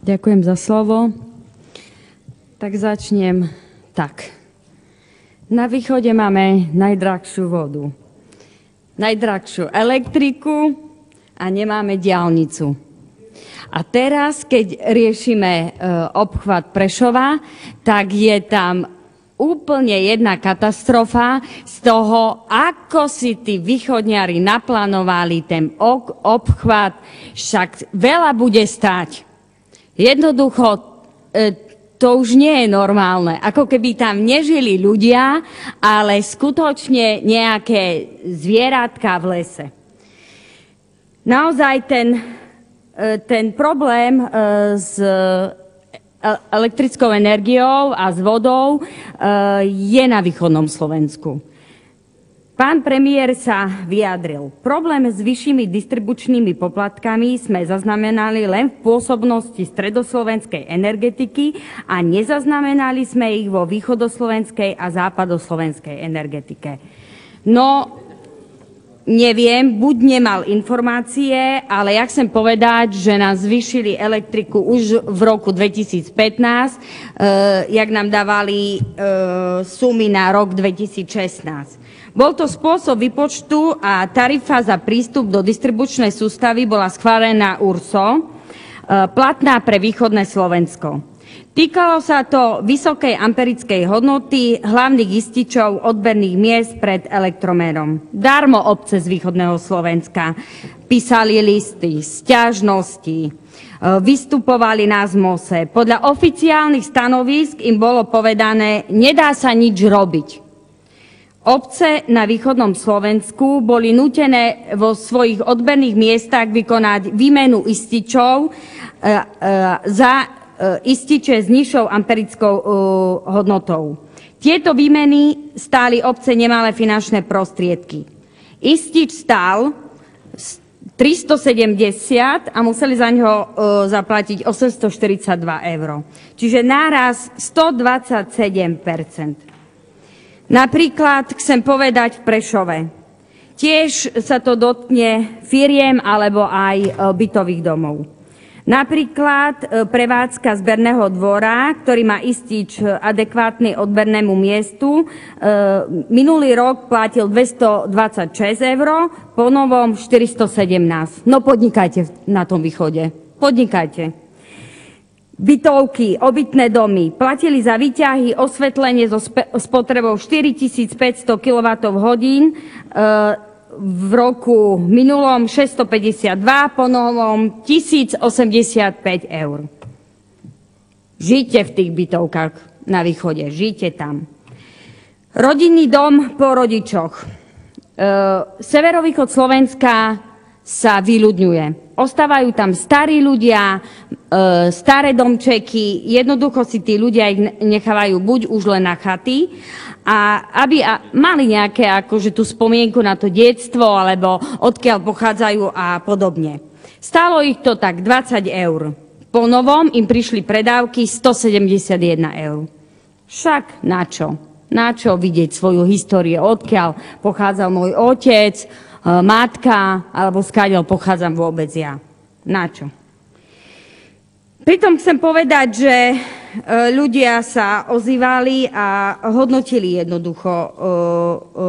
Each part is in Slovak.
Ďakujem za slovo. Tak začnem tak. Na východe máme najdrahšiu vodu, najdrahšiu elektriku a nemáme diaľnicu. A teraz, keď riešime obchvat Prešova, tak je tam úplne jedna katastrofa z toho, ako si tí východňari naplánovali ten obchvat, však veľa bude stáť. Jednoducho, to už nie je normálne. Ako keby tam nežili ľudia, ale skutočne nejaké zvieratka v lese. Naozaj ten problém s elektrickou energiou a s vodou je na východnom Slovensku. Pán premiér sa vyjadril. Problém s vyššími distribučnými poplatkami sme zaznamenali len v pôsobnosti stredoslovenskej energetiky a nezaznamenali sme ich vo východoslovenskej a západoslovenskej energetike. No, neviem, buď nemal informácie, ale ja chcem povedať, že nám zvýšili elektriku už v roku 2015, jak nám dávali sumy na rok 2016. Bol to spôsob výpočtu a tarifa za prístup do distribučnej sústavy bola schválená URSO, platná pre východné Slovensko. Týkalo sa to vysokej amperickej hodnoty hlavných ističov odberných miest pred elektromérom. Darmo obce z východného Slovenska písali listy, sťažnosti, vystupovali na ZMOSe. Podľa oficiálnych stanovísk im bolo povedané, nedá sa nič robiť. Obce na východnom Slovensku boli nútené vo svojich odberných miestach vykonať výmenu ističov za ističe s nižšou amperickou hodnotou. Tieto výmeny stáli obce nemalé finančné prostriedky. Istič stál 370 a museli za ňo zaplatiť 842 eur. Čiže náraz 127%. Napríklad chcem povedať v Prešove. Tiež sa to dotkne firiem alebo aj bytových domov. Napríklad prevádzka zberného dvora, ktorý má istič adekvátny odbernému miestu, minulý rok platil 226 eur, po novom 417. No podnikajte na tom východe. Podnikajte. Bytovky, obytné domy platili za výťahy osvetlenie so spotrebou 4500 kWh, v roku minulom 652, po novom 1085 eur. Žite v tých bytovkách na východe, žite tam. Rodinný dom po rodičoch. Severovýchod Slovenska sa vyľudňuje. Ostávajú tam starí ľudia, staré domčeky, jednoducho si tí ľudia ich nechávajú buď už len na chaty, a aby mali nejaké akože tú spomienku na to detstvo, alebo odkiaľ pochádzajú a podobne. Stálo ich to tak 20 eur. Po novom im prišli predávky 171 eur. Však na čo? Na čo vidieť svoju históriu, odkiaľ pochádzal môj otec, matka, alebo skáďal pochádzam vôbec ja. Na čo? Pritom chcem povedať, že ľudia sa ozývali a hodnotili jednoducho,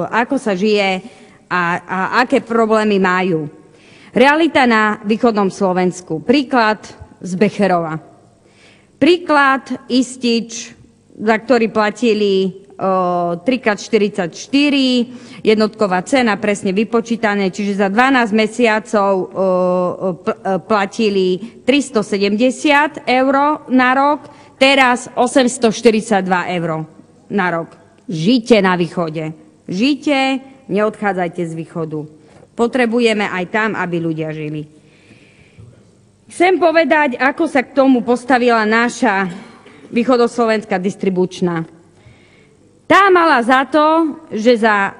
ako sa žije a aké problémy majú. Realita na východnom Slovensku. Príklad z Becherova. Príklad istič, za ktorý platili 3x44, jednotková cena presne vypočítané, čiže za 12 mesiacov platili 370 eur na rok, teraz 842 eur na rok. Žite na východe. Žite, neodchádzajte z východu. Potrebujeme aj tam, aby ľudia žili. Chcem povedať, ako sa k tomu postavila naša východoslovenská distribučná. Tá mala za to, že za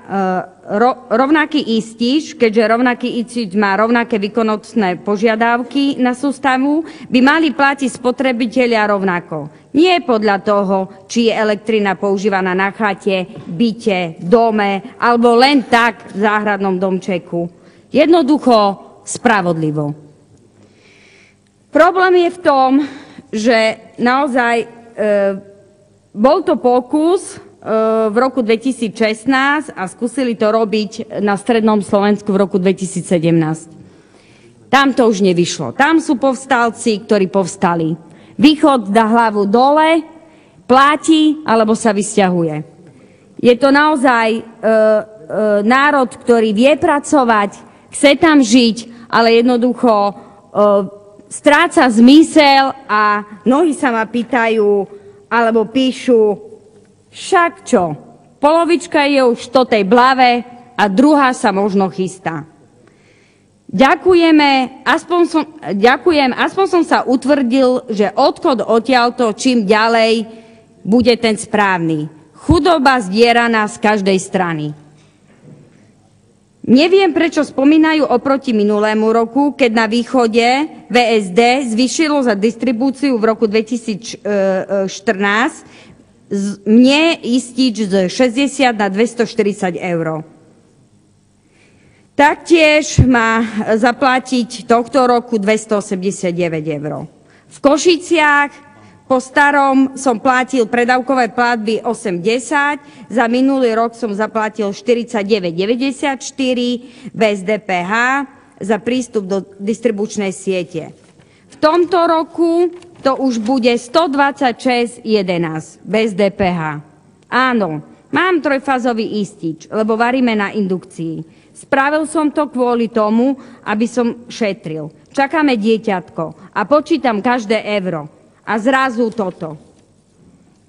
rovnaký istič, keďže rovnaký istič má rovnaké výkonnostné požiadavky na sústavu, by mali platiť spotrebitelia rovnako. Nie podľa toho, či je elektrina používaná na chate, byte, dome, alebo len tak v záhradnom domčeku. Jednoducho spravodlivo. Problém je v tom, že naozaj bol to pokus v roku 2016 a skúsili to robiť na strednom Slovensku v roku 2017. Tam to už nevyšlo. Tam sú povstalci, ktorí povstali. Východ dá hlavu dole, platí alebo sa vysťahuje. Je to naozaj národ, ktorý vie pracovať, chce tam žiť, ale jednoducho stráca zmysel a mnohí sa ma pýtajú alebo píšu, však čo, polovička je už v tej blave a druhá sa možno chystá. Ďakujem, aspoň som sa utvrdil, že odchod odtiaľto čím ďalej bude ten správny. Chudoba zdiera nás z každej strany. Neviem, prečo spomínajú oproti minulému roku, keď na východe VSD zvýšilo za distribúciu v roku 2014 mne istič z 60 na 240 eur. Taktiež má zaplatiť tohto roku 289 eur. V Košiciach po starom som platil predávkové platby 8,10, za minulý rok som zaplatil 49,94 bez DPH za prístup do distribučnej siete. V tomto roku to už bude 126,11 bez DPH. Áno, mám trojfázový istič, lebo varíme na indukcii. Spravil som to kvôli tomu, aby som šetril. Čakáme dieťatko a počítam každé euro. A zrazu toto.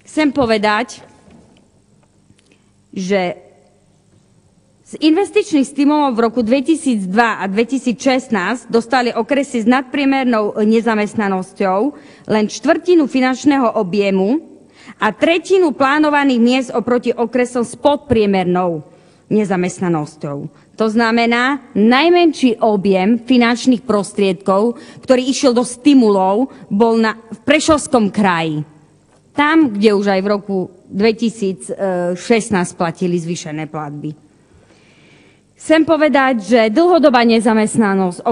Chcem povedať, že z investičných stimulov v roku 2002 a 2016 dostali okresy s nadpriemernou nezamestnanosťou len štvrtinu finančného objemu a tretinu plánovaných miest oproti okresom s podpriemernou nezamestnanosťou. To znamená, najmenší objem finančných prostriedkov, ktorý išiel do stimulov, bol v Prešovskom kraji. Tam, kde už aj v roku 2016 platili zvýšené platby. Chcem povedať, že dlhodobá nezamestnanosť,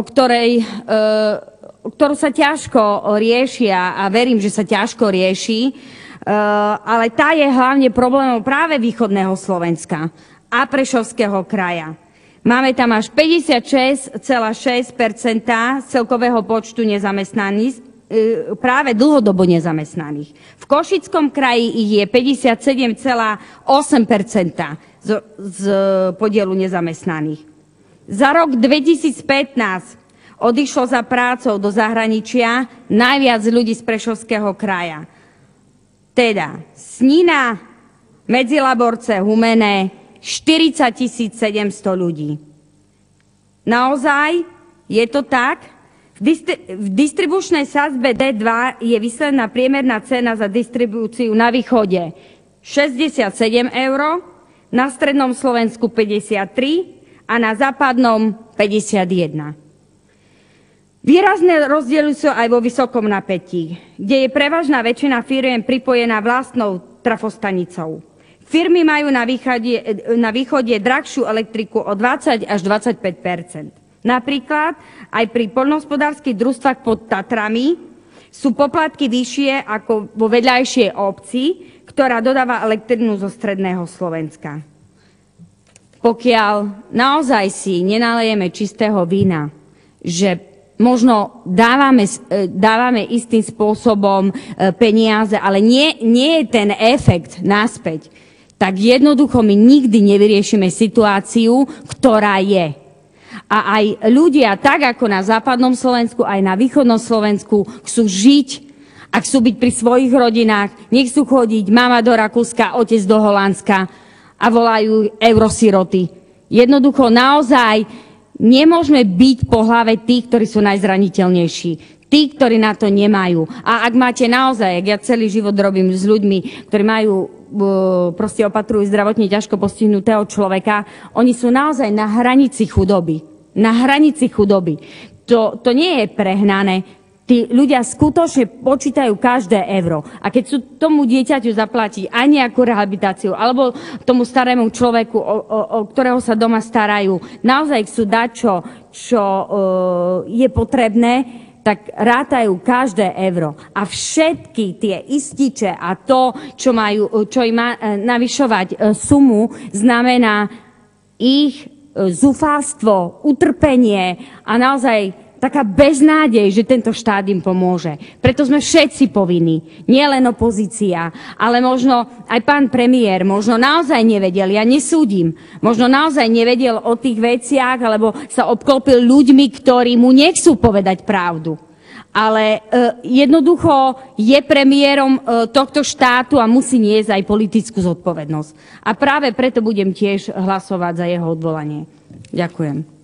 ktorú sa ťažko rieši a verím, že sa ťažko rieši, ale tá je hlavne problémom práve východného Slovenska a Prešovského kraja. Máme tam až 56,6% celkového počtu nezamestnaných, práve dlhodobo nezamestnaných. V Košickom kraji ich je 57,8% z podielu nezamestnaných. Za rok 2015 odišlo za prácou do zahraničia najviac ľudí z Prešovského kraja. Teda Snina, Medzilaborce, Humenné, 40 700 ľudí. Naozaj je to tak? V distribučnej sadzbe D2 je výsledná priemerná cena za distribúciu na východe 67 eur, na strednom Slovensku 53 a na západnom 51. Výrazné rozdiely sú aj vo vysokom napätí, kde je prevažná väčšina firiem pripojená vlastnou trafostanicou. Firmy majú na východe drahšiu elektriku o 20 až 25 Napríklad aj pri poľnohospodárskych družstvách pod Tatrami sú poplatky vyššie ako vo vedľajšej obci, ktorá dodáva elektrinu zo stredného Slovenska. Pokiaľ naozaj si nenalejeme čistého vína, že možno dávame istým spôsobom peniaze, ale nie je ten efekt naspäť, tak jednoducho my nikdy nevyriešime situáciu, ktorá je. A aj ľudia, tak ako na západnom Slovensku, aj na východnom Slovensku, chcú žiť a chcú byť pri svojich rodinách, nechcú chodiť mama do Rakúska, otec do Holandska a volajú eurosiroty. Jednoducho naozaj nemôžeme byť po hlave tých, ktorí sú najzraniteľnejší. Tí, ktorí na to nemajú. A ak máte naozaj, ak ja celý život robím s ľuďmi, ktorí majú, proste opatrujú zdravotne ťažko postihnutého človeka, oni sú naozaj na hranici chudoby. Na hranici chudoby. To nie je prehnané. Tí ľudia skutočne počítajú každé euro. A keď sú tomu dieťaťu zaplatiť aj nejakú rehabilitáciu, alebo tomu starému človeku, o ktorého sa doma starajú, naozaj chcú dať, čo je potrebné, tak rátajú každé euro. A všetky tie ističe a to, čo im má navyšovať sumu, znamená ich zúfalstvo, utrpenie a naozaj taká beznádej, že tento štát im pomôže. Preto sme všetci povinní, nielen opozícia, ale možno aj pán premiér, možno naozaj nevedel, ja nesúdim, možno naozaj nevedel o tých veciach, alebo sa obklopil ľuďmi, ktorí mu nechcú povedať pravdu. Ale jednoducho je premiérom tohto štátu a musí niesť aj politickú zodpovednosť. A práve preto budem tiež hlasovať za jeho odvolanie. Ďakujem.